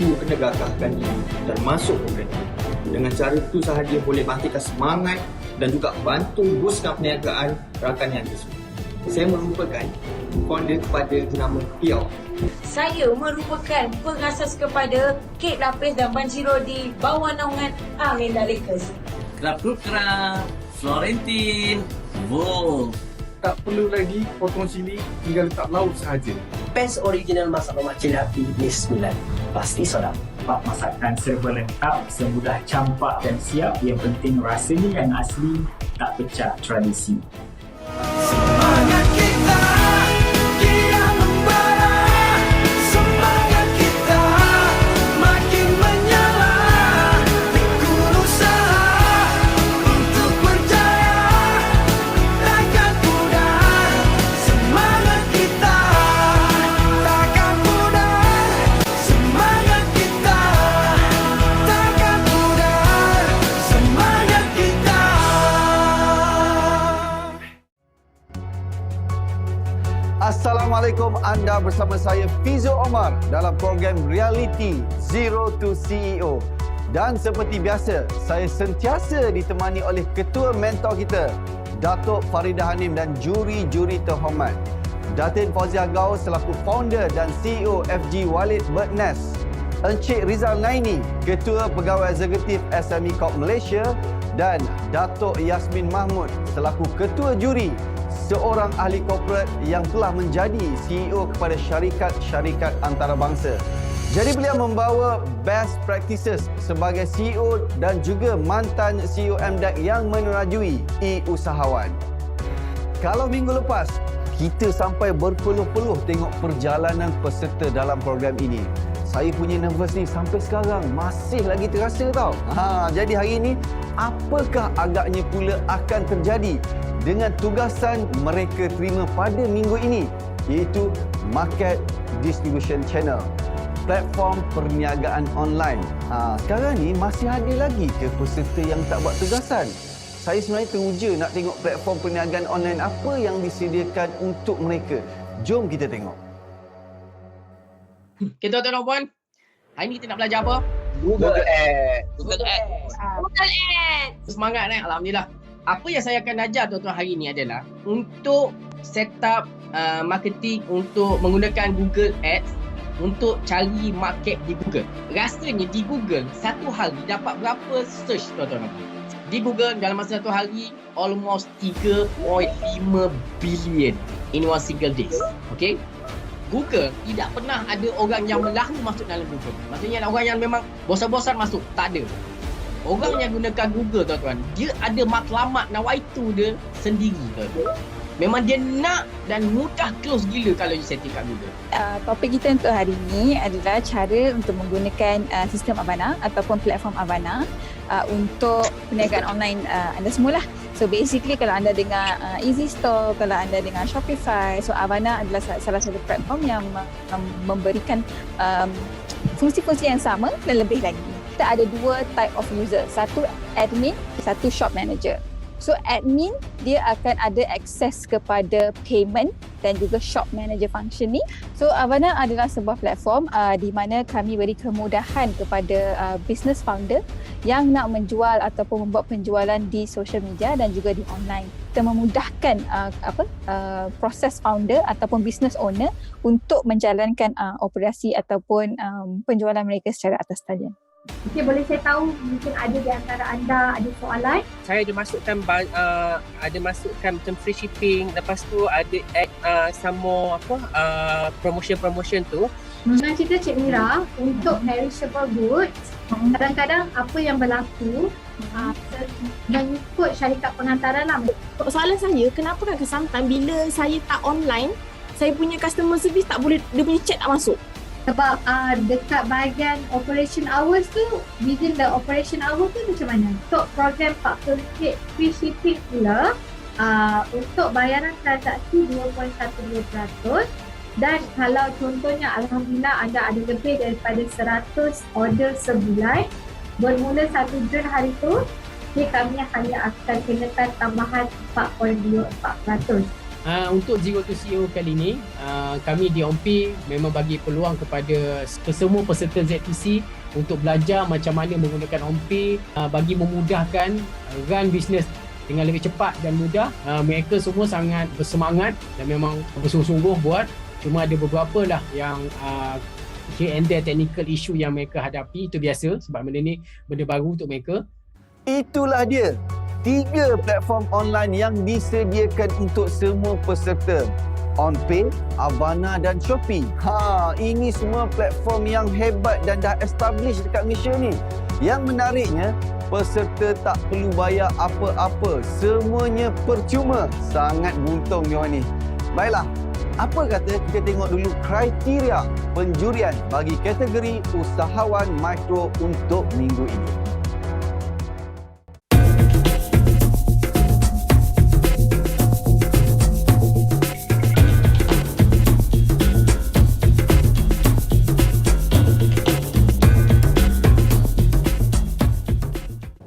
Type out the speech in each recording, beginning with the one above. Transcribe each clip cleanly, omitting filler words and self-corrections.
itu kena gagahkan ini dan masuk program ini. Dengan cara itu sahaja boleh bangkitkan semangat dan juga bantu boskan perniagaan rakan niaga semua. Saya merupakan founder kepada jenama Piau. Saya merupakan pengasas kepada kek lapis dan banjiro di bawah naungan Amelia Lakers. Krap Florentin, Wolf. Tak perlu lagi potong cili, tinggal letak lauk sahaja. Best original masak lemak cili api Miss 9. Pasti sedap. Bak masakan serba lengkap, semudah campak dan siap. Yang penting rasanya yang asli, tak pecah tradisi. Semangat kita, kian membara. Semangat kita, makin menyala. Tekun usaha untuk berjaya, takkan pudar. Semangat kita, takkan pudar. Semangat kita, takkan pudar. Semangat kita. Assalamualaikum, anda bersama saya Fizo Omar dalam program reality Zero to CEO. Dan seperti biasa, saya sentiasa ditemani oleh ketua mentor kita, Datuk Faridah Hanim dan juri-juri terhormat. Datin Fauzia Gau selaku founder dan CEO FG Walid Bird Nest. Encik Rizal Naini, Ketua Pegawai Eksekutif SME Corp Malaysia, dan Datuk Yasmin Mahmud selaku Ketua Juri, seorang ahli korporat yang telah menjadi CEO kepada syarikat-syarikat antarabangsa. Jadi beliau membawa best practices sebagai CEO dan juga mantan CEO MDEC yang menerajui e-usahawan. Kalau minggu lepas, kita sampai berpeluh-peluh tengok perjalanan peserta dalam program ini. Saya punya nervous ni sampai sekarang masih lagi terasa tau. Jadi hari ini, apakah agaknya pula akan terjadi dengan tugasan mereka terima pada minggu ini, iaitu Market Distribution Channel, platform perniagaan online. Sekarang ni masih ada lagi ke peserta yang tak buat tugasan? Saya sebenarnya teruja nak tengok platform perniagaan online apa yang disediakan untuk mereka. Jom kita tengok. Okay, tuan-tuan dan puan, hari ni kita nak belajar apa? Google Ads. Google Ads. Semangat Alhamdulillah. Apa yang saya akan ajar tuan-tuan hari ni adalah untuk set up marketing untuk menggunakan Google Ads untuk cari market di Google. Rasanya di Google satu hari dapat berapa search tuan-tuan? Di Google dalam masa satu hari almost 3.5 billion in one single days. Okay? Google tidak pernah ada orang yang melahu masuk dalam Google. Maksudnya orang yang memang bosan-bosan masuk, tak ada. Orang yang gunakan Google tuan-tuan, dia ada matlamat nawaitu dia sendiri tuan-tuan. Memang dia nak dan mudah close gila kalau you setting kat Google. Topik kita untuk hari ini adalah cara untuk menggunakan sistem Avana ataupun platform Avana untuk perniagaan online anda semualah. So basically kalau anda dengar Easy Store, kalau anda dengar Shopify, so Avana adalah salah satu platform yang memberikan fungsi-fungsi yang sama dan lebih lagi. Kita ada dua type of user, satu admin, satu shop manager. So admin dia akan ada akses kepada payment dan juga shop manager function ni. So Avana adalah sebuah platform di mana kami beri kemudahan kepada business founder yang nak menjual ataupun membuat penjualan di social media dan juga di online. Kita memudahkan proses founder ataupun business owner untuk menjalankan operasi ataupun penjualan mereka secara atas talian. Okay, boleh saya tahu mungkin ada di antara anda ada soalan? Saya ada masukkan macam free shipping, lepas tu ada add some more promotion tu. Dengan cerita Cik Mira, untuk perishable goods, kadang-kadang apa yang berlaku mengikut syarikat pengantaran lah. Soalan saya, kenapa kan sometimes bila saya tak online, saya punya customer service tak boleh, dia punya chat tak masuk? Sebab dekat bahagian operation hours tu, within the operation hour tu macam mana? Untuk program RM40 free shipping pula, untuk bayaran transaksi 2.12%, dan kalau contohnya Alhamdulillah anda ada lebih daripada 100 order sebulan, bermula 1 Jun hari tu, kami hanya akan kenakan tambahan 4.24%. Untuk Zero to CEO kali ini, kami di OMPI memang bagi peluang kepada semua peserta ZTC untuk belajar macam mana menggunakan OMPI bagi memudahkan run bisnes dengan lebih cepat dan mudah. Mereka semua sangat bersemangat dan memang bersungguh-sungguh buat. Cuma ada beberapa lah yang here and there technical issue yang mereka hadapi. Itu biasa sebab benda ni benda baru untuk mereka. Itulah dia, 3 platform online yang disediakan untuk semua peserta. OnPay, Avana dan Shopee. Ini semua platform yang hebat dan dah establish dekat Malaysia ni. Yang menariknya, peserta tak perlu bayar apa-apa. Semuanya percuma. Sangat buntung ni orang ni. Baiklah, apa kata kita tengok dulu kriteria penjurian bagi kategori usahawan mikro untuk minggu ini.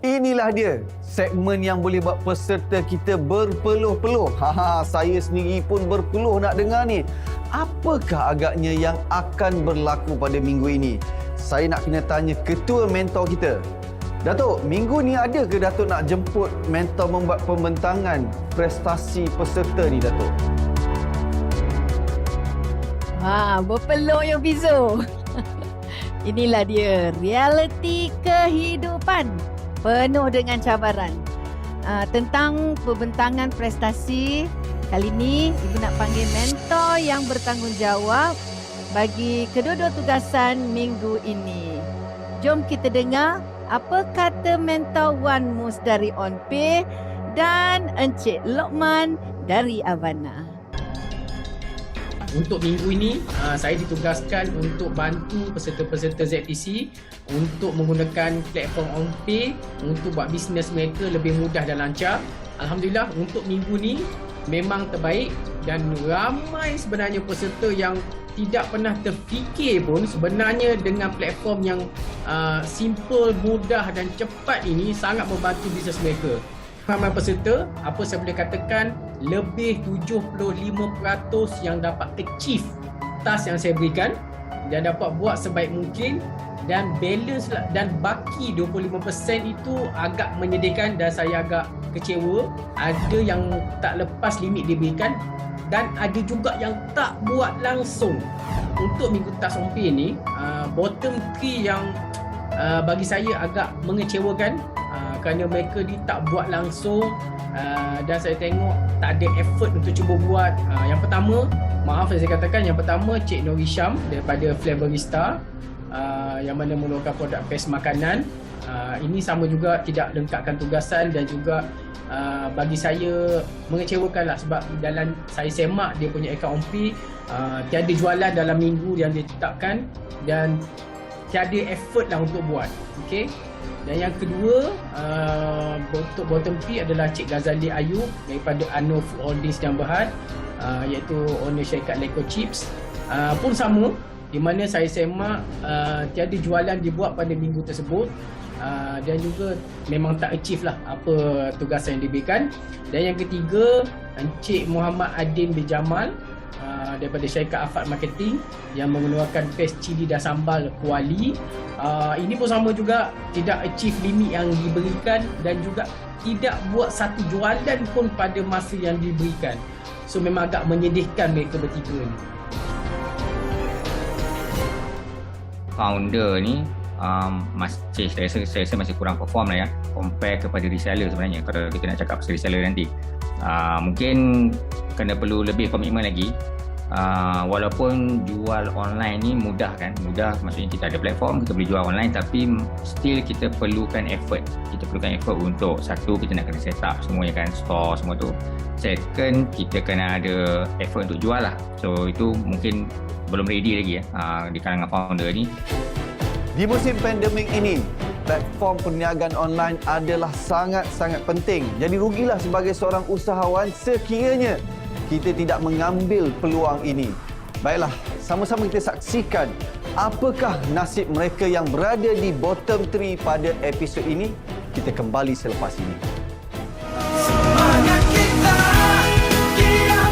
Inilah dia, segmen yang boleh buat peserta kita berpeluh-peluh. Saya sendiri pun berpeluh nak dengar ni. Apakah agaknya yang akan berlaku pada minggu ini? Saya nak kena tanya ketua mentor kita. Datuk, minggu ni ada ke Datuk nak jemput mentor membuat pembentangan prestasi peserta ni, Datuk? Berpeluh yang Fizo. Inilah dia, realiti kehidupan penuh dengan cabaran. Tentang pembentangan prestasi, kali ini Ibu nak panggil mentor yang bertanggungjawab bagi kedua-dua tugasan minggu ini. Jom kita dengar apa kata mentor Wan Mus dari OnPay dan Encik Lokman dari Avana. Untuk minggu ini, saya ditugaskan untuk bantu peserta-peserta ZTC untuk menggunakan platform OnPay untuk buat bisnes mereka lebih mudah dan lancar. Alhamdulillah, untuk minggu ni memang terbaik dan ramai sebenarnya peserta yang tidak pernah terfikir pun sebenarnya dengan platform yang simple, mudah dan cepat ini sangat membantu bisnes mereka. Ramai peserta, apa saya boleh katakan, lebih 75% yang dapat achieve task yang saya berikan dan dapat buat sebaik mungkin, dan balance dan baki 25% itu agak menyedihkan dan saya agak kecewa. Ada yang tak lepas limit diberikan dan ada juga yang tak buat langsung. Untuk minggu task OMPay ni, bottom 3 yang bagi saya agak mengecewakan kerana mereka ni tak buat langsung dan saya tengok tak ada effort untuk cuba buat. Yang pertama, maaf saya katakan, yang pertama Cik Nori Syam daripada Flavorista yang mana mengeluarkan produk pes makanan. Ini sama juga tidak lengkapkan tugasan dan juga bagi saya mengecewakan lah sebab dalam saya semak dia punya akaun OMPay tiada jualan dalam minggu yang dia tetapkan dan tiada effort lah untuk buat. Okay. Dan yang kedua, untuk bottom 3 adalah Cik Ghazali Ayub daripada Ano Food Holdings dan Berhad, iaitu owner syarikat Leko Chips. Pun sama, di mana saya semak tiada jualan dibuat pada minggu tersebut dan juga memang tak achieve lah apa tugasan yang diberikan. Dan yang ketiga, Encik Muhammad Adin bin Jamal daripada syarikat Afad Marketing yang mengeluarkan pes cili dan sambal kuali. Ini pun sama juga, tidak achieve limit yang diberikan dan juga tidak buat satu jualan pun pada masa yang diberikan. So memang agak menyedihkan mereka bertiga ni. Founder ni masih saya rasa masih kurang perform lah ya, compare kepada reseller sebenarnya. Kalau kita nak cakap pasal reseller nanti, mungkin kena perlu lebih komitmen lagi. Walaupun jual online ni mudah kan, mudah maksudnya kita ada platform, kita boleh jual online, tapi still kita perlukan effort. Kita perlukan effort untuk, satu, kita nak kena set up semuanya kan, store semua tu. Second, kita kena ada effort untuk jual lah. So itu mungkin belum ready lagi ya di kalangan founder ni. Di musim pandemik ini, platform perniagaan online adalah sangat-sangat penting. Jadi rugilah sebagai seorang usahawan sekiranya kita tidak mengambil peluang ini. Baiklah, sama-sama kita saksikan apakah nasib mereka yang berada di bottom 3 pada episod ini. Kita kembali selepas ini. Semangat kita kian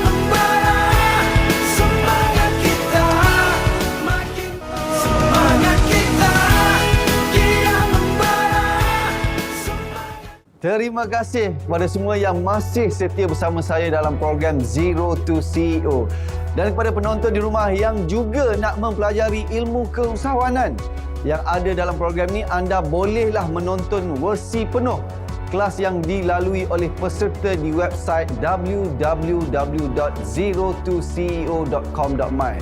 terima kasih kepada semua yang masih setia bersama saya dalam program Zero to CEO. Dan kepada penonton di rumah yang juga nak mempelajari ilmu keusahawanan yang ada dalam program ni, anda bolehlah menonton versi penuh kelas yang dilalui oleh peserta di website www.zerotoceo.com.my.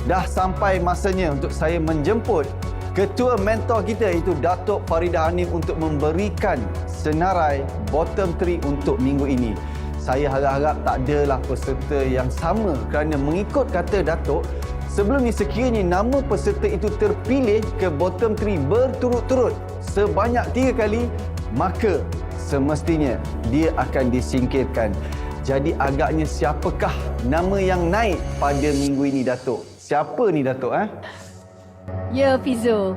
Dah sampai masanya untuk saya menjemput ketua mentor kita, iaitu Datuk Faridah Hanif, untuk memberikan senarai bottom 3 untuk minggu ini. Saya harap-harap tak adalah peserta yang sama, kerana mengikut kata Datuk, sebelum ni sekiranya nama peserta itu terpilih ke bottom 3 berturut-turut sebanyak 3 kali, maka semestinya dia akan disingkirkan. Jadi agaknya siapakah nama yang naik pada minggu ini, Datuk? Siapa ni, Datuk? Ya, Fizo.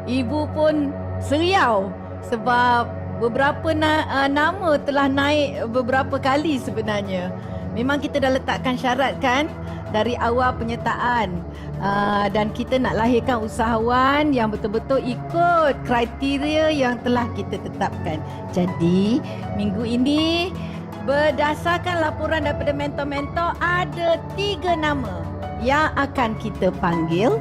Ibu pun seriau sebab beberapa nama telah naik beberapa kali sebenarnya. Memang kita dah letakkan syarat kan dari awal penyertaan. Dan kita nak lahirkan usahawan yang betul-betul ikut kriteria yang telah kita tetapkan. Jadi, minggu ini berdasarkan laporan daripada mentor-mentor, ada 3 nama yang akan kita panggil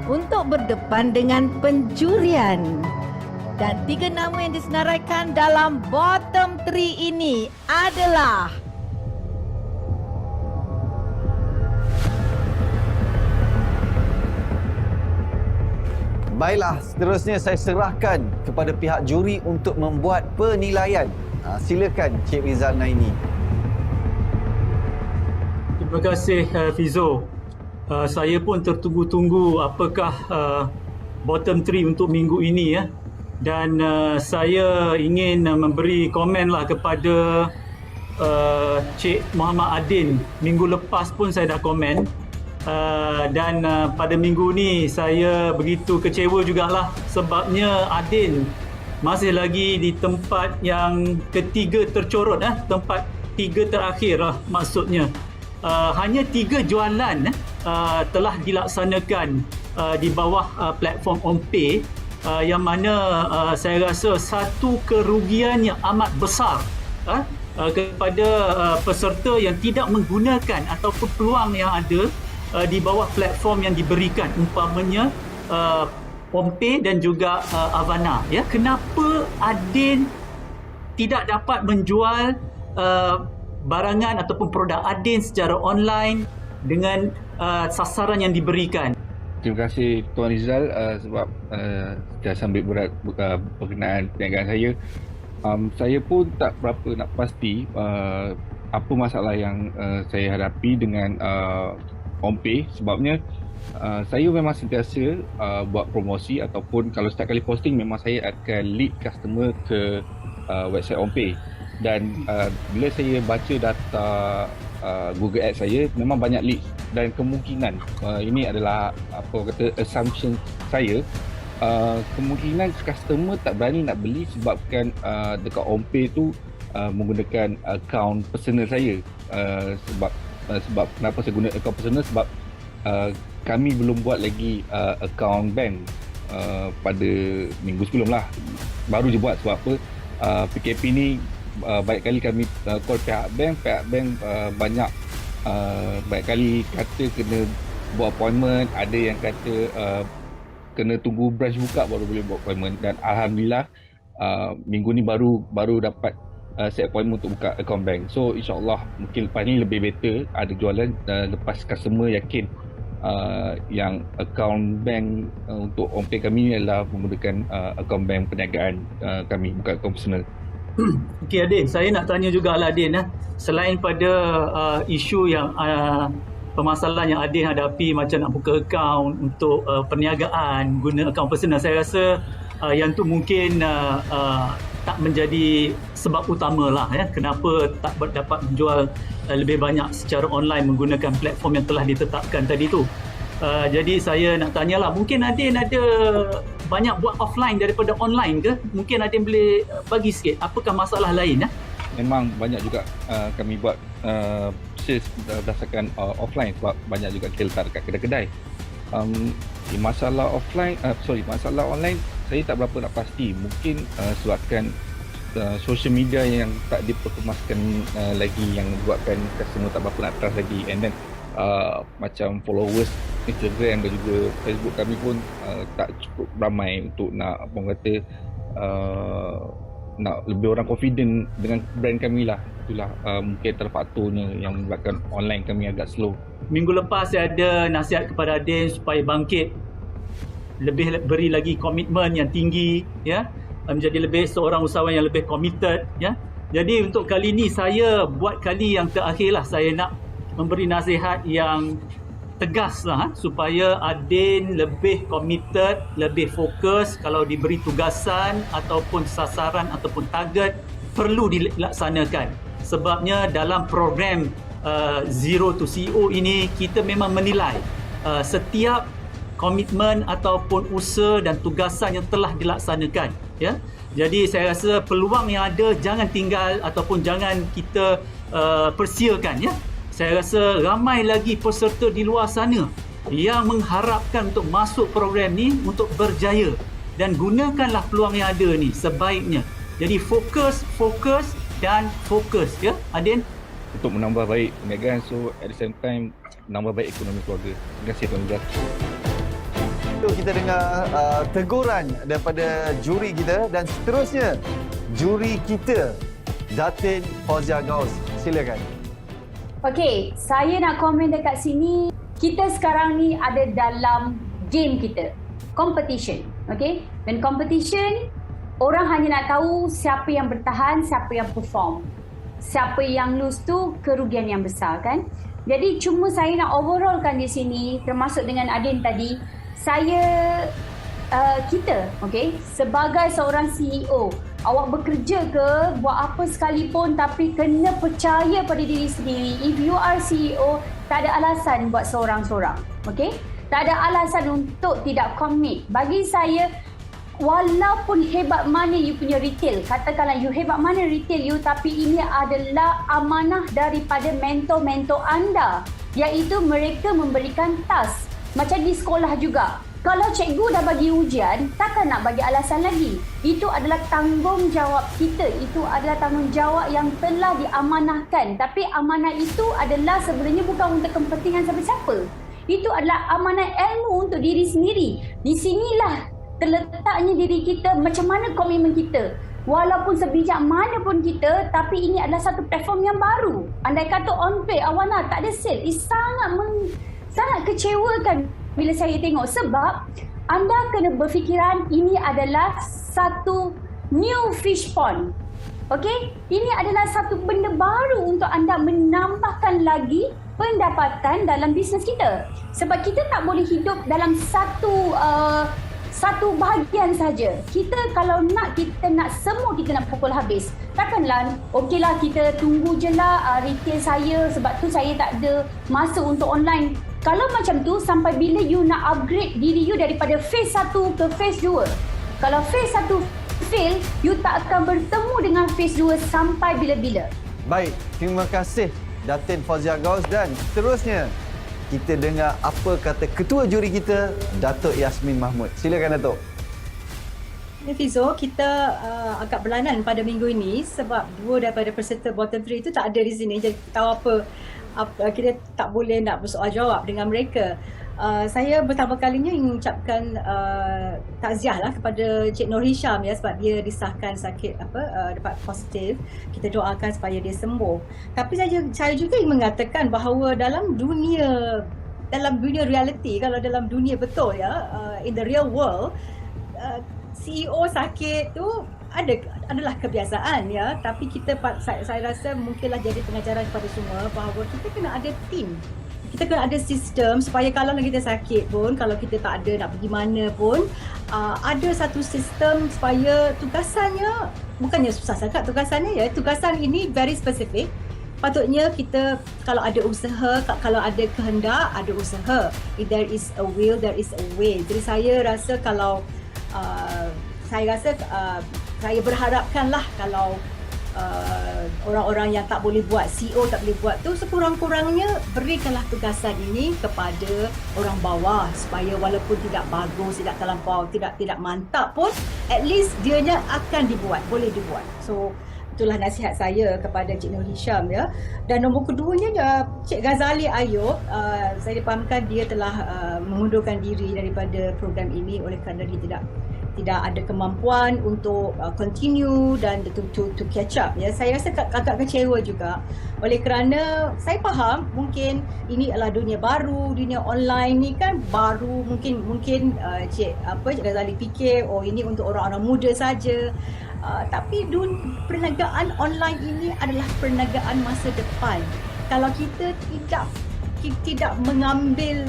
untuk berdepan dengan penjurian. Dan 3 nama yang disenaraikan dalam bottom 3 ini adalah Baiklah, seterusnya saya serahkan kepada pihak juri untuk membuat penilaian. Silakan Cik Rizal Naini. Terima kasih Fizo. Saya pun tertunggu-tunggu apakah bottom 3 untuk minggu ini ya. Dan saya ingin memberi komen lah kepada Cik Muhammad Adin. Minggu lepas pun saya dah komen. Dan pada minggu ni saya begitu kecewa jugalah sebabnya Adin masih lagi di tempat yang ketiga tercorot, tempat 3 terakhir lah maksudnya. Hanya 3 jualan telah dilaksanakan di bawah platform OnPay, yang mana saya rasa satu kerugian yang amat besar kepada peserta yang tidak menggunakan ataupun peluang yang ada di bawah platform yang diberikan, umpamanya OnPay dan juga Avana. Ya, kenapa Adin tidak dapat menjual barangan ataupun produk Adin secara online dengan sasaran yang diberikan? Terima kasih Tuan Rizal sebab dah sambil berat berkenaan perniagaan saya. Saya pun tak berapa nak pasti apa masalah yang saya hadapi dengan OnPay, sebabnya saya memang sentiasa buat promosi ataupun kalau setiap kali posting memang saya akan lead customer ke website OnPay. Dan bila saya baca data Google Ads saya, memang banyak leads dan kemungkinan ini adalah apa kata assumption saya, kemungkinan customer tak berani nak beli sebabkan dekat OnPay tu menggunakan akaun personal saya. Sebab kenapa saya guna akaun personal, sebab kami belum buat lagi akaun bank pada minggu sebelum lah, baru je buat. Sebab apa, PKP ni banyak kali kami call pihak bank banyak kali kata kena buat appointment, ada yang kata kena tunggu branch buka baru boleh buat appointment. Dan Alhamdulillah minggu ni baru dapat set appointment untuk buka account bank. So insyaAllah mungkin lepas ni lebih better ada jualan lepas customer yakin yang account bank untuk OnPay kami ni adalah menggunakan account bank perniagaan kami, bukan account personal. Okey Adin, saya nak tanya jugalah Adin, selain pada isu yang permasalahan yang Adin hadapi macam nak buka akaun untuk perniagaan guna akaun personal, saya rasa yang tu mungkin tak menjadi sebab utama lah ya, kenapa tak dapat menjual lebih banyak secara online menggunakan platform yang telah ditetapkan tadi tu. Jadi saya nak tanyalah, mungkin Adin ada banyak buat offline daripada online ke? Mungkin Adin boleh bagi sikit apakah masalah lain ya? Memang banyak juga kami buat sales berdasarkan offline sebab banyak juga kita letak dekat kedai-kedai. Masalah online saya tak berapa nak pasti. Mungkin sebabkan social media yang tak diperkemaskan lagi, yang buatkan customer tak berapa nak trust lagi. And then macam followers Instagram dan juga Facebook kami pun tak cukup ramai untuk nak nak lebih orang confident dengan brand kami lah. Itulah mungkin antara faktornya yang menyebabkan online kami agak slow. Minggu lepas saya ada nasihat kepada Adin supaya bangkit, lebih beri lagi komitmen yang tinggi, ya, menjadi lebih seorang usahawan yang lebih committed, ya. Jadi untuk kali ini saya buat kali yang terakhir lah, saya nak memberi nasihat yang tegas lah, supaya Adin lebih committed, lebih fokus. Kalau diberi tugasan ataupun sasaran ataupun target, perlu dilaksanakan. Sebabnya dalam program Zero to CEO ini, kita memang menilai setiap komitmen ataupun usaha dan tugasan yang telah dilaksanakan, ya. Jadi saya rasa peluang yang ada jangan tinggal ataupun jangan kita persiakan, ya. Saya rasa ramai lagi peserta di luar sana yang mengharapkan untuk masuk program ni untuk berjaya, dan gunakanlah peluang yang ada ni sebaiknya. Jadi fokus dan fokus, ya Adin, untuk menambah baik perniagaan, so at the same time menambah baik ekonomi keluarga. Terima kasih Tuan Rizal. Itu kita dengar teguran daripada juri kita, dan seterusnya juri kita Datin Fauzia Gaus. Silakan. Okey, saya nak komen dekat sini. Kita sekarang ni ada dalam game kita, competition. Okey, dan competition orang hanya nak tahu siapa yang bertahan, siapa yang perform. Siapa yang lose tu kerugian yang besar, kan? Jadi cuma saya nak overallkan di sini, termasuk dengan Adin tadi, kita, okey, sebagai seorang CEO, awak bekerja ke, buat apa sekalipun, tapi kena percaya pada diri sendiri. If you are CEO, tak ada alasan buat seorang-seorang, okey? Tak ada alasan untuk tidak commit. Bagi saya, walaupun hebat mana you punya retail, katakanlah you hebat mana retail you, tapi ini adalah amanah daripada mentor-mentor anda, iaitu mereka memberikan task. Macam di sekolah juga, kalau cikgu dah bagi ujian, takkan nak bagi alasan lagi. Itu adalah tanggungjawab kita, itu adalah tanggungjawab yang telah diamanahkan. Tapi amanah itu adalah sebenarnya bukan untuk kepentingan siapa-siapa. Itu adalah amanah ilmu untuk diri sendiri. Di sinilah terletaknya diri kita, macam mana komitmen kita. Walaupun sebijak mana pun kita, tapi ini adalah satu platform yang baru. Andai kata on-pay, Awana tak ada sale, sangat kecewakan bila saya tengok. Sebab anda kena berfikiran ini adalah satu new fish pond. Okey? Ini adalah satu benda baru untuk anda menambahkan lagi pendapatan dalam bisnes kita. Sebab kita tak boleh hidup dalam satu bahagian saja. Kita kalau kita nak semua, kita nak pukul habis. Takkanlah, okeylah kita tunggu je lah retail saya, sebab tu saya tak ada masa untuk online. Kalau macam tu, sampai bila you nak upgrade diri you daripada phase 1 ke phase 2? Kalau phase 1 fail, you tak akan bertemu dengan phase 2 sampai bila-bila. Baik, terima kasih Datin Fauzia Gaus, dan seterusnya kita dengar apa kata ketua juri kita, Datuk Yasmin Mahmud. Silakan Datuk. Fizo, kita agak berlainan pada minggu ini sebab dua daripada peserta bottom 3 itu tak ada di sini. Jadi tahu apa kita tak boleh nak bersoal jawab dengan mereka. Saya pertama kalinya ingin mengucapkan takziah lah kepada Cik Nur Hisham, ya, sebab dia disahkan sakit dapat positif. Kita doakan supaya dia sembuh. Tapi saya juga ingin mengatakan bahawa dalam dunia reality, kalau dalam dunia betul, ya, in the real world, CEO sakit tu adalah kebiasaan, ya. Tapi saya rasa mungkinlah jadi pengajaran kepada semua bahawa kita kena ada team. Kita kena ada sistem supaya kalau kita sakit pun, kalau kita tak ada nak pergi mana pun, ada satu sistem supaya tugasannya, bukannya susah sangat tugasannya, ya. Tugasan ini very specific. Patutnya kita kalau ada usaha, kalau ada kehendak, ada usaha. If there is a will, there is a way. Jadi saya rasa saya berharapkanlah kalau orang-orang yang tak boleh buat, CEO tak boleh buat tu, sekurang-kurangnya berikanlah tugasan ini kepada orang bawah supaya walaupun tidak bagus, tidak terlampau, tidak mantap pun, at least dianya akan dibuat, boleh dibuat. So itulah nasihat saya kepada Cik Nur Hisham ya. Dan nombor keduanya Cik Ghazali Ayub, saya dipahamkan dia telah mengundurkan diri daripada program ini oleh kerana dia tidak ada kemampuan untuk continue dan to catch up ya. Saya rasa agak kecewa juga oleh kerana saya faham mungkin ini adalah dunia baru, dunia online ni kan baru, mungkin Cik Ghazali fikir oh ini untuk orang-orang muda saja. Tapi perniagaan online ini adalah perniagaan masa depan. Kalau kita tidak mengambil,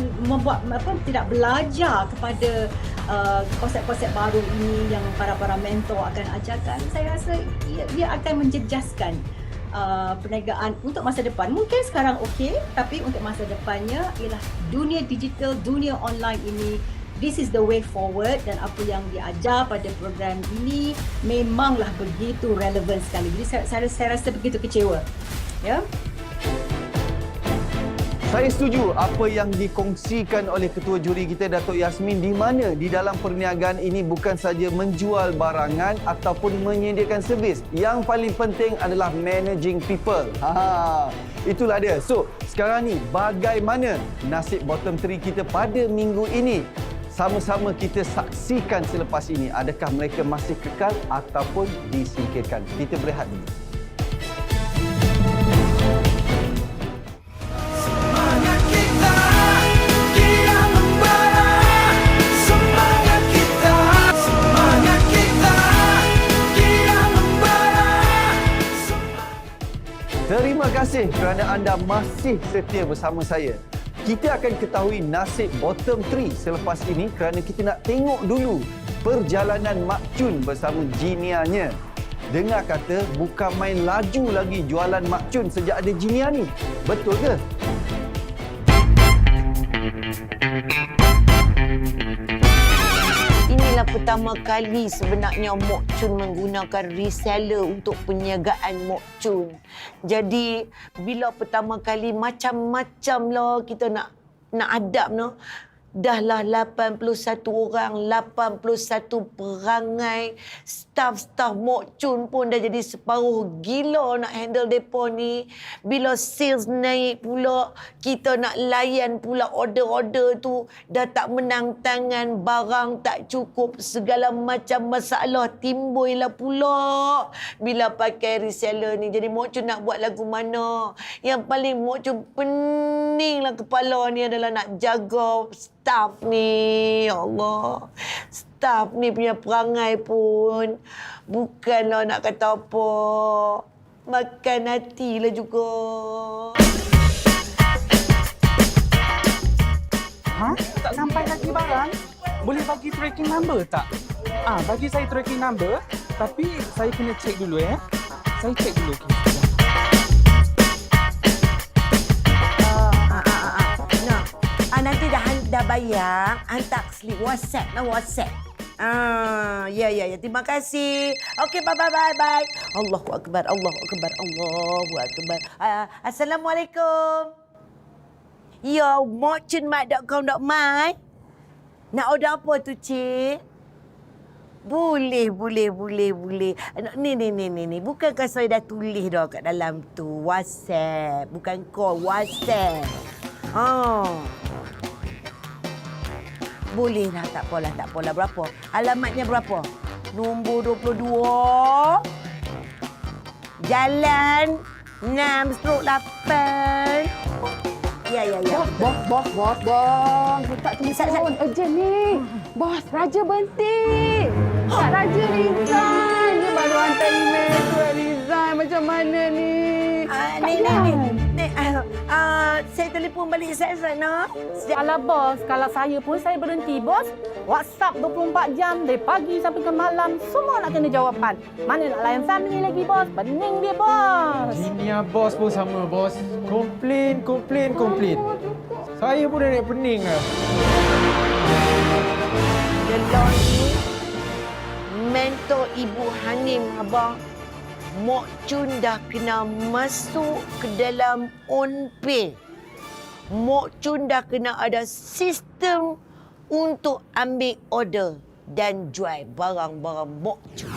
tidak belajar kepada konsep-konsep baru ini yang para mentor akan ajarkan, saya rasa ia akan menjejaskan perniagaan untuk masa depan. Mungkin sekarang okey, tapi untuk masa depannya ialah dunia digital, dunia online ini. This is the way forward, dan apa yang diajar pada program ini memanglah begitu relevan sekali. Jadi saya rasa begitu kecewa. Ya. Saya setuju apa yang dikongsikan oleh Ketua Juri kita Datuk Yasmin, di mana di dalam perniagaan ini bukan saja menjual barangan ataupun menyediakan servis. Yang paling penting adalah managing people. Itulah dia. So, sekarang ni bagaimana nasib bottom 3 kita pada minggu ini? Sama-sama kita saksikan selepas ini. Adakah mereka masih kekal ataupun disingkirkan? Kita berehat dulu. Semangat kita kian membara, semangat kita kian membara. Terima kasih kerana anda masih setia bersama saya. Kita akan ketahui nasib bottom 3 selepas ini kerana kita nak tengok dulu perjalanan Mak Chun bersama Jinianya. Dengar kata bukan main laju lagi jualan Mak Chun sejak ada Jinia ni. Betul ke? Inilah pertama kali sebenarnya Mok Chun menggunakan reseller untuk perniagaan Mok Chun. Jadi bila pertama kali macam-macam lah kita nak adapt no. Dahlah 81 orang, 81 perangai, staff Mok Chun pun dah jadi separuh gila nak handle depo ni. Bila sales naik pula, kita nak layan pula order-order tu, dah tak menang tangan, barang tak cukup, segala macam masalah timbul lah pula bila pakai reseller ni. Jadi Mok Chun nak buat lagu mana? Yang paling Mok Chun pening lah kepala ni adalah nak jaga staff ni. Ya Allah, staff ni punya perangai pun bukanlah nak kata apa, makan hati lah juga. Tak sampai lagi barang? Boleh bagi tracking number tak? Bagi saya tracking number, tapi saya kena check dulu ya. Saya check dulu. Nanti dah bayar, hantar slip WhatsApp lah, WhatsApp. Ya. Terima kasih. Okey, bye. Allahu Akbar. Assalamualaikum. Ya, mokchunmat.com.my. Nak order apa tu, Cik? Boleh. Ni. Bukankah saya dah tulis dah kat dalam tu? WhatsApp. Bukan call, WhatsApp. Boleh lah, tak apalah. Berapa? Alamatnya berapa? Nombor 22. Jalan 6/8. Ya. Bos. Tak telefon. Urgent ni. Bos, Raja berhenti. Kak Raja resign. Dia baru hantar email tu resign. Macam mana ni? Saya telefon balik saya nak. Alah bos, kalau saya pun saya berhenti bos. WhatsApp 24 jam dari pagi sampai ke malam, semua nak kena jawapan. Mana nak layan family lagi bos? Pening dia bos. Jinia bos pun sama bos. Komplain. Saya pun dah nak pening lah. Delon ni mentor Ibu Hanim abang. Mok Chun dah kena masuk ke dalam OnPay. Mok Chun dah kena ada sistem untuk ambil order dan jual barang-barang Mok Chun.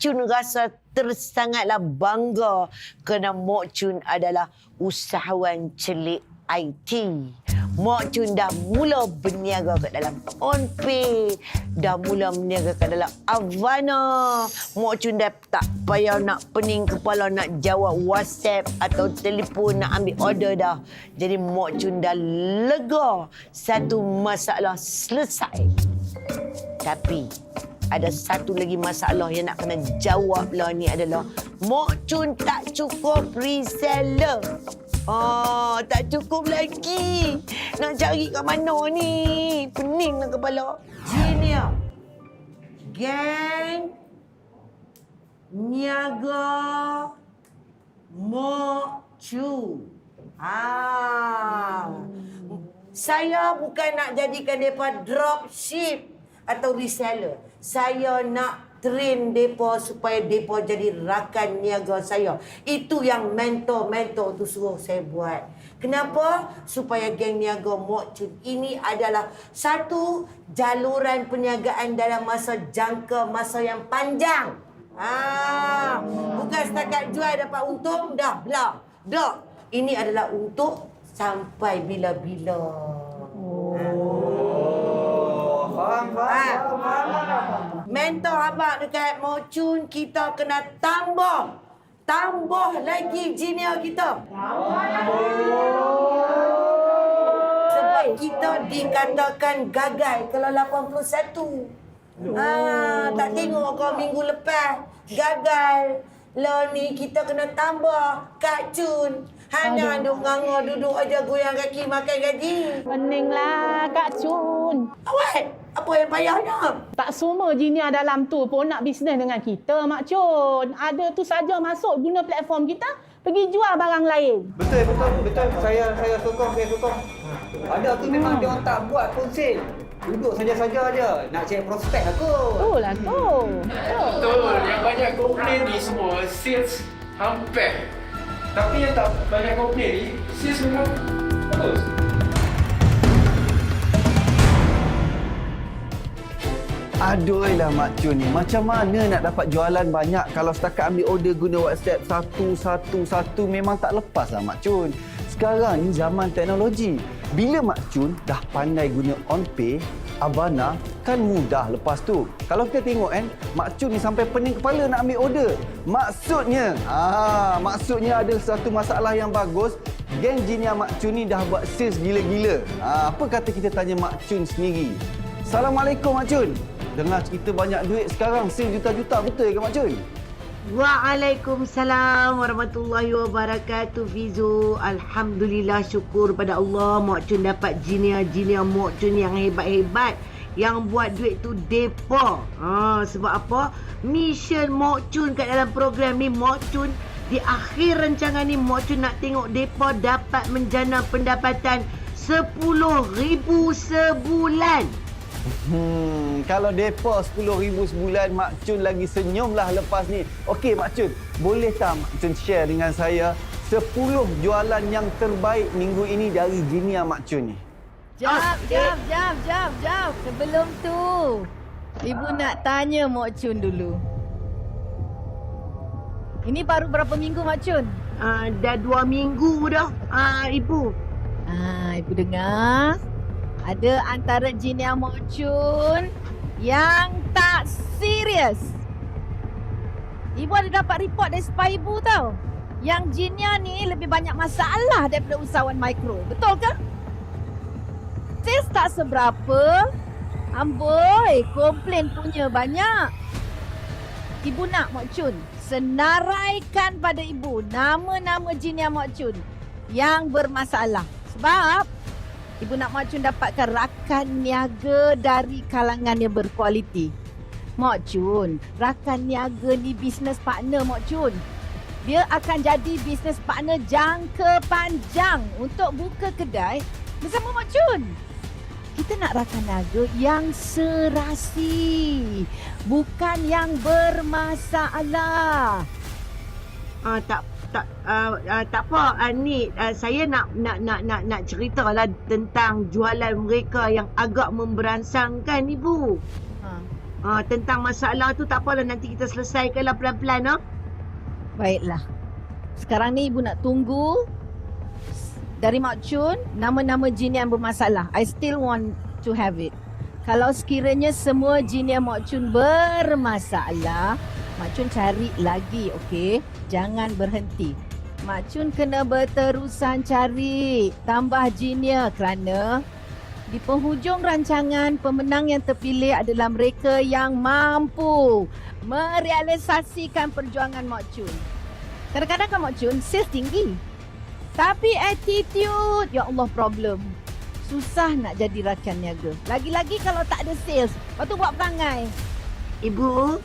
Chun rasa tersangatlah bangga kerana Mok Chun adalah usahawan celik IT. Mok Chun dah mula berniaga kat dalam OnPay, dah mula berniaga kat dalam Avana. Mok Chun dah tak payah nak pening kepala nak jawab WhatsApp atau telefon nak ambil order dah. Jadi Mok Chun dah lega, satu masalah selesai. Tapi ada satu lagi masalah yang nak kena jawab lah ni adalah Mok Chun tak cukup reseller. Tak cukup lagi. Nak cari kat mana ni? Pening nak kepala. Junior. Gang. Niaga. Mok Chun. Saya bukan nak jadikan mereka dropship atau reseller. Saya nak train mereka supaya mereka jadi rakan niaga saya. Itu yang mentor-mentor tu suruh saya buat. Kenapa? Supaya geng niaga Mok Chun ini adalah satu jaluran perniagaan dalam masa jangka masa yang panjang. Bukan setakat jual dapat untung, dah belah. Dah. Ini adalah untuk sampai bila-bila. Mentor abang dekat Mok Chun, kita kena tambah lagi junior kita. Sebab kita dikatakan gagal kalau 81. Tak tengok kau minggu lepas gagal. Lah ni kita kena tambah Kak Chun. Hana duk nganga duduk aja goyang kaki makan gaji. Peninglah Kak Chun. Awak, apa yang payahnya? Tak semua junior dalam tu pun nak bisnes dengan kita, Mak Chun. Ada tu saja masuk guna platform kita, pergi jual barang lain. Betul. Saya sokong. Ada tu memang dia orang tak buat pun sale. Duduk saja-saja aja nak cek prospek aku. Betul lah tu. Betul. Yang banyak komplain ni semua sales hampir. Tapi yang tak banyak komplain ni sales memang bagus. Aduhlah Mak Chun ni, macam mana nak dapat jualan banyak kalau setakat ambil order guna WhatsApp satu memang tak lepas lah Mak Chun. Sekarang ni zaman teknologi. Bila Mak Chun dah pandai guna OnPay, Avana kan mudah lepas tu. Kalau kita tengok kan, Mak Chun ni sampai pening kepala nak ambil order. Maksudnya ada satu masalah yang bagus. Geng junior Mak Chun ni dah buat sales gila-gila. Apa kata kita tanya Mak Chun sendiri? Assalamualaikum Mak Chun. Dengar cerita banyak duit sekarang, sales juta-juta, betul ke Mak Chun? Waalaikumsalam warahmatullahi wabarakatuh, Fizo. Alhamdulillah, syukur pada Allah Mok Chun dapat junior Mok Chun yang hebat-hebat. Yang buat duit tu depa. Sebab apa? Mission Mok Chun kat dalam program ni, Mok Chun di akhir rancangan ni, Mok Chun nak tengok depa dapat menjana pendapatan 10,000 sebulan. Kalau depa 10,000 sebulan, Mak Chun lagi senyumlah lepas ni. Okey Mak Chun, boleh tak Mak Chun share dengan saya 10 jualan yang terbaik minggu ini dari junior Mak Chun ni? Jap. Sebelum tu, Ibu nak tanya Mak Chun dulu. Ini baru berapa minggu Mak Chun? Dah 2 minggu dah, Ibu. Ibu dengar. Ada antara junior Mok Chun yang tak serius. Ibu ada dapat report dari spy ibu tau. Yang junior ni lebih banyak masalah daripada usahawan mikro. Betul ke? Sales tak seberapa. Amboi, komplain punya banyak. Ibu nak Mok Chun senaraikan pada ibu nama-nama Jinia Mak Chun yang bermasalah. Sebab ibu nak Mak Chun dapatkan rakan niaga dari kalangan yang berkualiti. Mak Chun, rakan niaga ni business partner Mak Chun. Dia akan jadi business partner jangka panjang untuk buka kedai bersama Mak Chun. Kita nak rakan niaga yang serasi, bukan yang bermasalah. Tak apa, saya nak ceritalah tentang jualan mereka yang agak memberansangkan, Ibu. Tentang masalah tu tak apalah, nanti kita selesaikanlah pelan-pelan. Baiklah. Sekarang ni ibu nak tunggu dari Mak Chun nama-nama jin yang bermasalah. I still want to have it. Kalau sekiranya semua jin yang Mak Chun bermasalah, Mak Chun cari lagi, okey? Jangan berhenti. Mak Chun kena berterusan cari tambah jinnya kerana di penghujung rancangan, pemenang yang terpilih adalah mereka yang mampu merealisasikan perjuangan Mak Chun. Kadang-kadang kan Mak Chun sales tinggi, tapi attitude, ya Allah, problem. Susah nak jadi rakan niaga. Lagi-lagi kalau tak ada sales, lepas tu buat perangai. Ibu,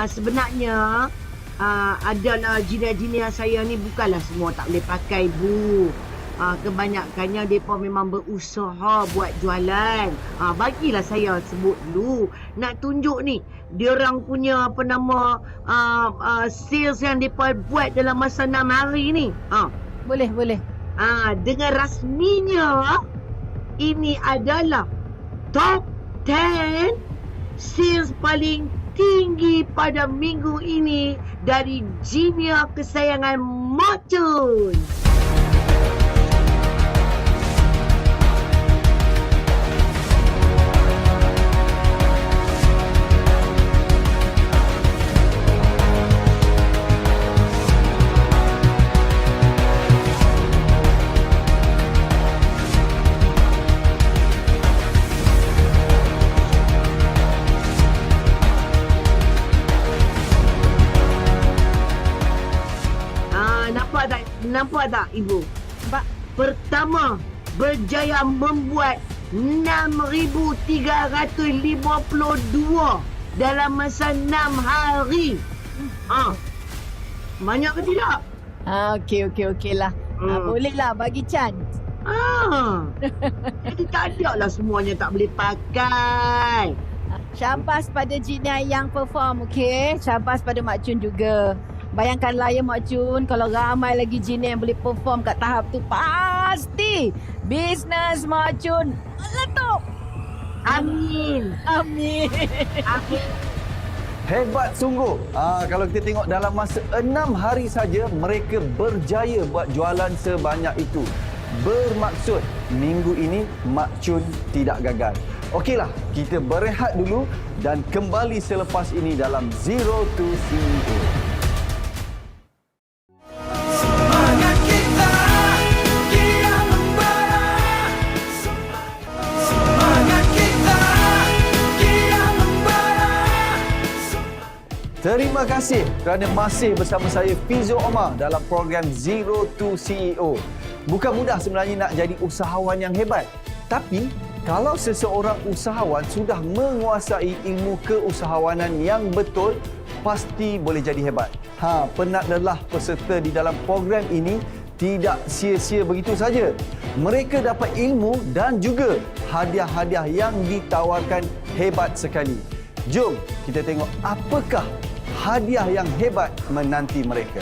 sebenarnya adalah jinia-jinia saya ni bukanlah semua tak boleh pakai, Bu. Kebanyakannya mereka memang berusaha buat jualan. Bagilah saya sebut dulu. Nak tunjuk ni, diorang punya sales yang mereka buat dalam masa 6 hari ni. Boleh. Dengan rasminya, ini adalah top 10 sales paling tinggi pada minggu ini dari jinia kesayangan Mak Chun. Nampak tak, Ibu? Pertama, berjaya membuat 6,352 dalam masa 6 hari. Banyak ke tidak? Okey lah. Boleh lah, bagi chance. Jadi tak ada lah semuanya tak boleh pakai. Syabas pada Jinia yang perform, okey? Syabas pada Mak Chun juga. Bayangkanlah ya Mak Chun, kalau ramai lagi Jinia yang boleh perform kat tahap tu, pasti bisnes Mak Chun meletup. Amin. Hebat sungguh. Kalau kita tengok dalam masa 6 hari saja, mereka berjaya buat jualan sebanyak itu. Bermaksud minggu ini Mak Chun tidak gagal. Okeylah, kita berehat dulu dan kembali selepas ini dalam Zero to CEO. Terima kasih kerana masih bersama saya Fizo Omar dalam program Zero to CEO. Bukan mudah sebenarnya nak jadi usahawan yang hebat. Tapi kalau seseorang usahawan sudah menguasai ilmu keusahawanan yang betul, pasti boleh jadi hebat. Penat lelah peserta di dalam program ini tidak sia-sia begitu saja. Mereka dapat ilmu dan juga hadiah-hadiah yang ditawarkan hebat sekali. Jom kita tengok apakah hadiah yang hebat menanti mereka.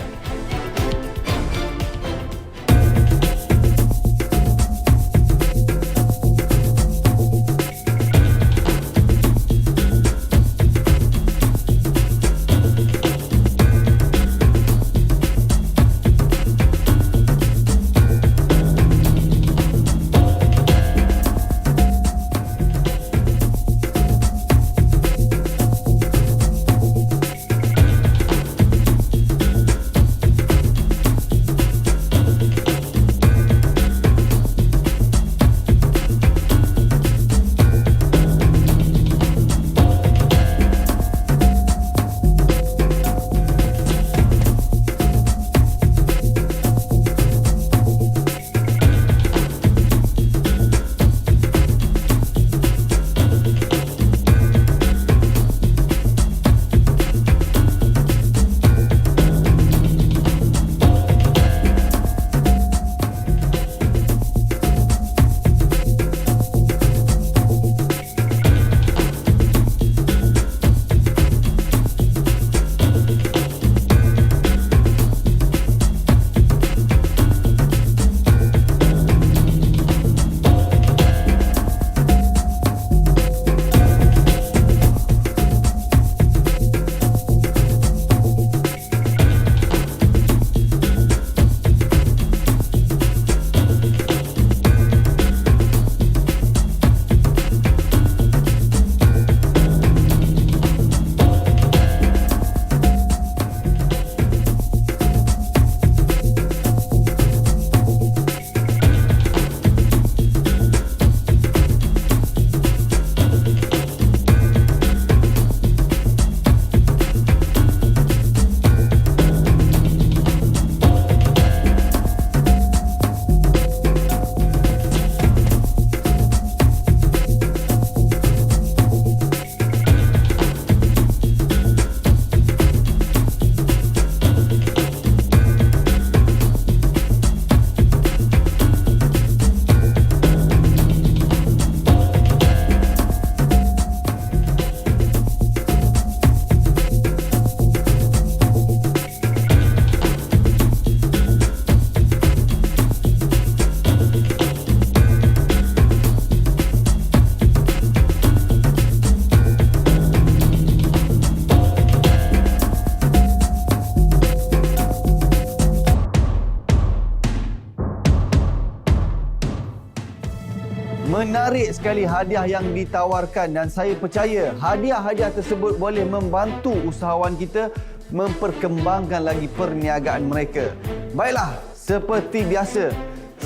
Menarik sekali hadiah yang ditawarkan dan saya percaya hadiah-hadiah tersebut boleh membantu usahawan kita memperkembangkan lagi perniagaan mereka. Baiklah, seperti biasa,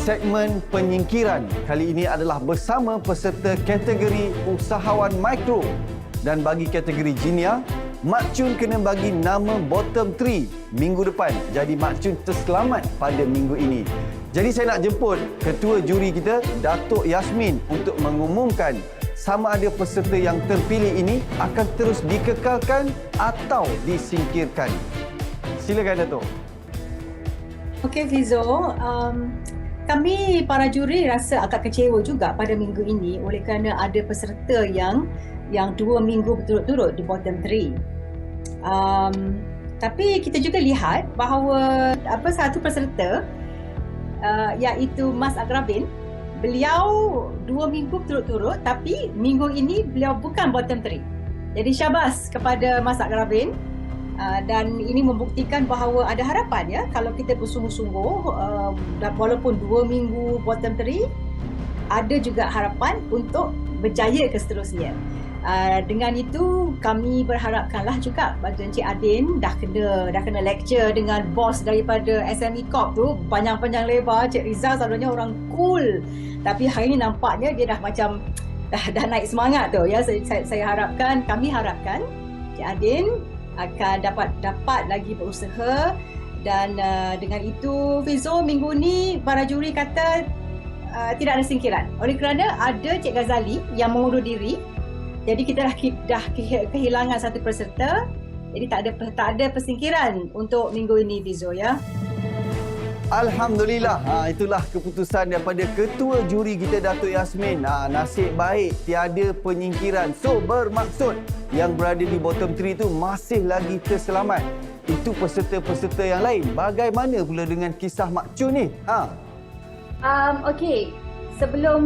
segmen penyingkiran kali ini adalah bersama peserta kategori usahawan mikro. Dan bagi kategori Jinia, Mak Chun kena bagi nama bottom 3 minggu depan. Jadi Mak Chun terselamat pada minggu ini. Jadi saya nak jemput ketua juri kita, Datuk Yasmin, untuk mengumumkan sama ada peserta yang terpilih ini akan terus dikekalkan atau disingkirkan. Silakan Datuk. Okey Fizo, kami para juri rasa agak kecewa juga pada minggu ini oleh kerana ada peserta yang 2 minggu berturut-turut di bottom 3. Tapi kita juga lihat bahawa satu peserta iaitu Mas Agrabin, beliau 2 minggu berturut-turut tapi minggu ini beliau bukan bottom 3. Jadi syabas kepada Mas Agrabin. Dan ini membuktikan bahawa ada harapan ya kalau kita bersungguh-sungguh, walaupun 2 minggu bottom 3, ada juga harapan untuk berjaya ke seterusnya. Dengan itu kami berharapkanlah juga Encik Adin dah kena lecture dengan bos daripada SME Corp tu panjang-panjang lebar. Cik Rizal selalunya orang cool, tapi hari ini nampaknya dia dah macam dah naik semangat tu ya. Kami harapkan Cik Adin akan dapat lagi berusaha. Dan dengan itu Fizo, minggu ni para juri kata tidak ada singkiran oleh kerana ada Cik Ghazali yang mengundur diri. Jadi kita dah kehilangan satu peserta. Jadi tak ada persingkiran untuk minggu ini Fizo ya. Alhamdulillah, itulah keputusan daripada ketua juri kita Datuk Yasmin. Nasib baik tiada penyingkiran. So bermaksud yang berada di bottom 3 itu masih lagi terselamat. Itu peserta-peserta yang lain. Bagaimana pula dengan kisah Mak Chun ni? Okey. Sebelum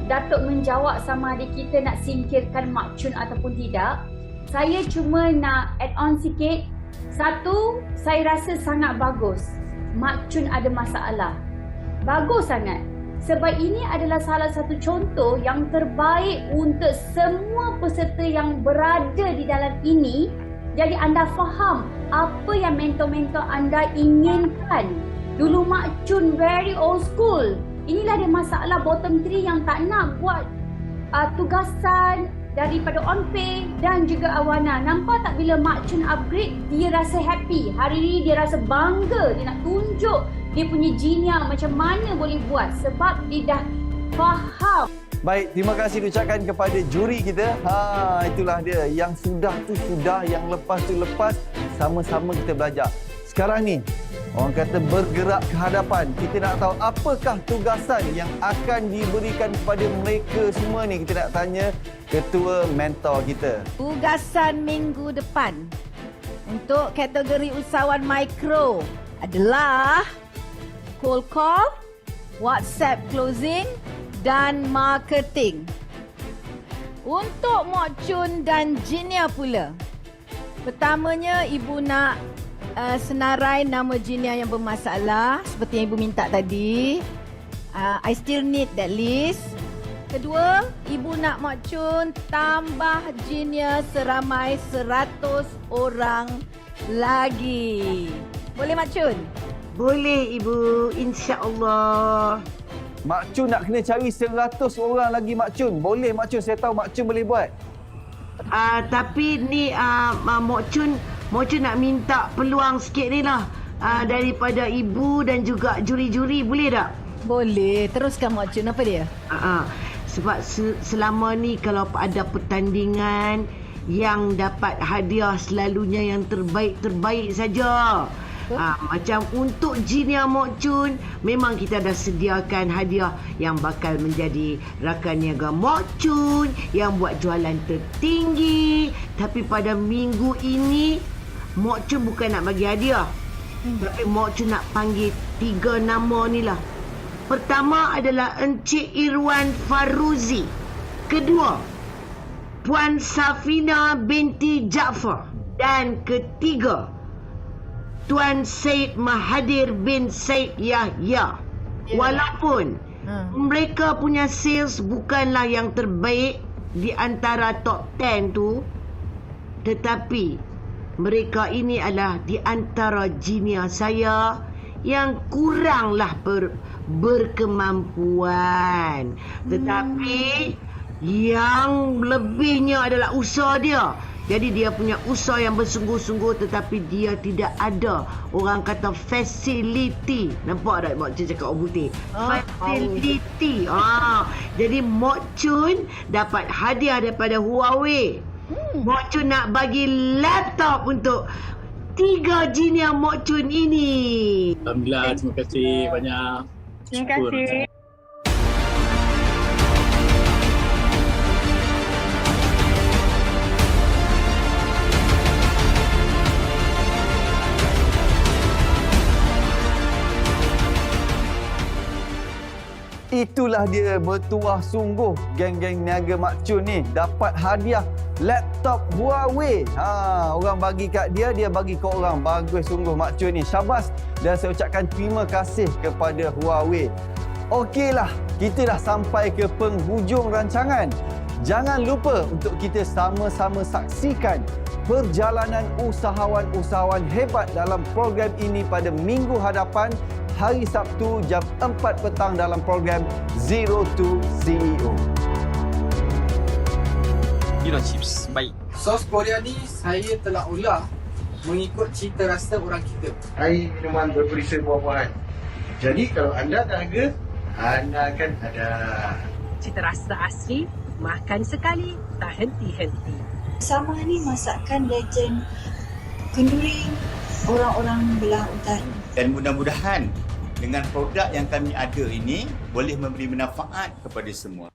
Datuk menjawab sama ada kita nak singkirkan Mak Chun ataupun tidak, saya cuma nak add on sikit. Satu, saya rasa sangat bagus Mak Chun ada masalah. Bagus sangat. Sebab ini adalah salah satu contoh yang terbaik untuk semua peserta yang berada di dalam ini. Jadi anda faham apa yang mentor-mentor anda inginkan. Dulu Mak Chun very old school. Inilah dia masalah bottom 3 yang tak nak buat tugasan daripada on pay dan juga awana. Nampak tak bila Mak Chun upgrade, dia rasa happy. Hari ini dia rasa bangga. Dia nak tunjuk dia punya jinia macam mana boleh buat sebab dia dah faham. Baik, terima kasih diucapkan kepada juri kita. Itulah dia. Yang sudah tu sudah, yang lepas tu lepas. Sama-sama kita belajar. Sekarang ni, orang kata bergerak ke hadapan. Kita nak tahu apakah tugasan yang akan diberikan kepada mereka semua ni. Kita nak tanya ketua mentor kita. Tugasan minggu depan untuk kategori usahawan mikro adalah cold call, WhatsApp closing dan marketing. Untuk Mak Chun dan Jinia pula, pertamanya ibu nak senarai nama jinia yang bermasalah seperti yang ibu minta tadi. I still need that list. Kedua, ibu nak Mak Chun tambah jinia seramai 100 orang lagi. Boleh Mak Chun? Boleh ibu, insya-Allah. Mak Chun nak kena cari 100 orang lagi Mak Chun. Boleh Mak Chun, saya tahu Mak Chun boleh buat. Tapi ni Mak Chun nak minta peluang sikit ni lah daripada ibu dan juga juri-juri, boleh tak? Boleh, teruskan Mak Chun, apa dia? Sebab selama ni kalau ada pertandingan yang dapat hadiah selalunya yang terbaik-terbaik saja. Macam untuk jinia Mak Chun, memang kita dah sediakan hadiah yang bakal menjadi rakan niaga Mak Chun yang buat jualan tertinggi. Tapi pada minggu ini Mak Chun bukan nak bagi hadiah, tapi Mak Chun nak panggil 3 nama ni lah. Pertama adalah Encik Irwan Faruzi. Kedua, Puan Safina binti Jaafar. Dan ketiga, Tuan Syed Mahathir bin Syed Yahya. Walaupun mereka punya sales bukanlah yang terbaik di antara top 10 tu, tetapi mereka ini adalah di antara junior saya yang kuranglah berkemampuan. Tetapi yang lebihnya adalah usaha dia. Jadi dia punya usaha yang bersungguh-sungguh, tetapi dia tidak ada orang kata facility. Nampak tak Mak Chun cakap orang putih? Facility. Jadi Mak Chun dapat hadiah daripada Huawei. Mak Chun nak bagi laptop untuk 3 junior Mak Chun ini. Alhamdulillah, terima kasih banyak. Terima kasih. Itulah dia, bertuah sungguh geng-geng niaga Mak Chun ni dapat hadiah laptop Huawei. Orang bagi kat dia, dia bagi ke orang. Bagus sungguh Mak Chun ni. Syabas, dan saya ucapkan terima kasih kepada Huawei. Okeylah, kita dah sampai ke penghujung rancangan. Jangan lupa untuk kita sama-sama saksikan perjalanan usahawan-usahawan hebat dalam program ini pada minggu hadapan, hari Sabtu jam 4 petang dalam program Zero to CEO. Gila chips, baik. Sos Korea ni saya telah olah mengikut cita rasa orang kita. Air minuman berperisa buah-buahan. Jadi kalau anda dahaga, anda akan ada Cita rasa asli, makan sekali, tak henti-henti. Sama ni masakan legend kenduri orang-orang belah utara. Dan mudah-mudahan dengan produk yang kami ada ini boleh memberi manfaat kepada semua.